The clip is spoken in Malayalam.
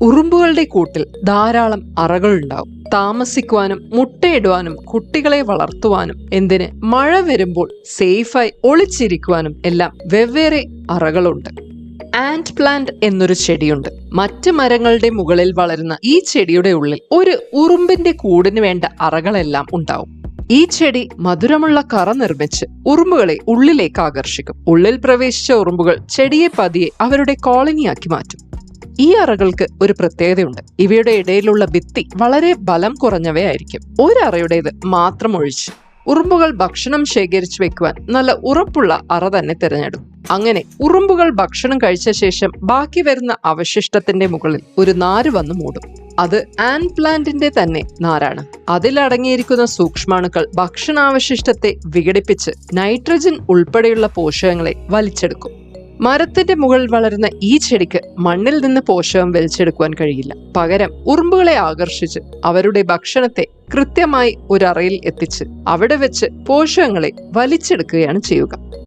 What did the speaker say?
ഉറുമ്പുകളുടെ കൂട്ടിൽ ധാരാളം അറകളുണ്ടാവും. താമസിക്കുവാനും മുട്ടയിടുവാനും കുട്ടികളെ വളർത്തുവാനും എന്തിന് മഴ വരുമ്പോൾ സേഫായി ഒളിച്ചിരിക്കുവാനും എല്ലാം വെവ്വേറെ അറകളുണ്ട്. ആന്റ് പ്ലാന്റ് എന്നൊരു ചെടിയുണ്ട്. മറ്റ് മരങ്ങളുടെ മുകളിൽ വളരുന്ന ഈ ചെടിയുടെ ഉള്ളിൽ ഒരു ഉറുമ്പിന്റെ കൂടിന് വേണ്ട അറകളെല്ലാം ഉണ്ടാവും. ഈ ചെടി മധുരമുള്ള കറ നിർമ്മിച്ച് ഉറുമ്പുകളെ ഉള്ളിലേക്ക് ആകർഷിക്കും. ഉള്ളിൽ പ്രവേശിച്ച ഉറുമ്പുകൾ ചെടിയെ പതിയെ അവരുടെ കോളനിയാക്കി മാറ്റും. ഈ അറകൾക്ക് ഒരു പ്രത്യേകതയുണ്ട്. ഇവയുടെ ഇടയിലുള്ള ഭിത്തി വളരെ ബലം കുറഞ്ഞവയായിരിക്കും. ഒരറയുടേത് മാത്രം ഒഴിച്ച് ഉറുമ്പുകൾ ഭക്ഷണം ശേഖരിച്ചു വെക്കുവാൻ നല്ല ഉറപ്പുള്ള അറ തന്നെ തിരഞ്ഞെടുക്കും. അങ്ങനെ ഉറുമ്പുകൾ ഭക്ഷണം കഴിച്ച ശേഷം ബാക്കി വരുന്ന അവശിഷ്ടത്തിന്റെ മുകളിൽ ഒരു നാര് വന്ന് മൂടും. അത് ആന്റ് പ്ലാന്റിന്റെ തന്നെ നാരാണ്. അതിലടങ്ങിയിരിക്കുന്ന സൂക്ഷ്മാണുക്കൾ ഭക്ഷണാവശിഷ്ടത്തെ വിഘടിപ്പിച്ച് നൈട്രജൻ ഉൾപ്പെടെയുള്ള പോഷകങ്ങളെ വലിച്ചെടുക്കും. മരത്തിന്റെ മുകളിൽ വളരുന്ന ഈ ചെടിക്ക് മണ്ണിൽ നിന്ന് പോഷകം വലിച്ചെടുക്കുവാൻ കഴിയില്ല. പകരം ഉറുമ്പുകളെ ആകർഷിച്ച് അവരുടെ ഭക്ഷണത്തെ കൃത്യമായി ഒരു അറയിൽ എത്തിച്ച് അവിടെ വെച്ച് പോഷകങ്ങളെ വലിച്ചെടുക്കുകയാണ് ചെയ്യുക.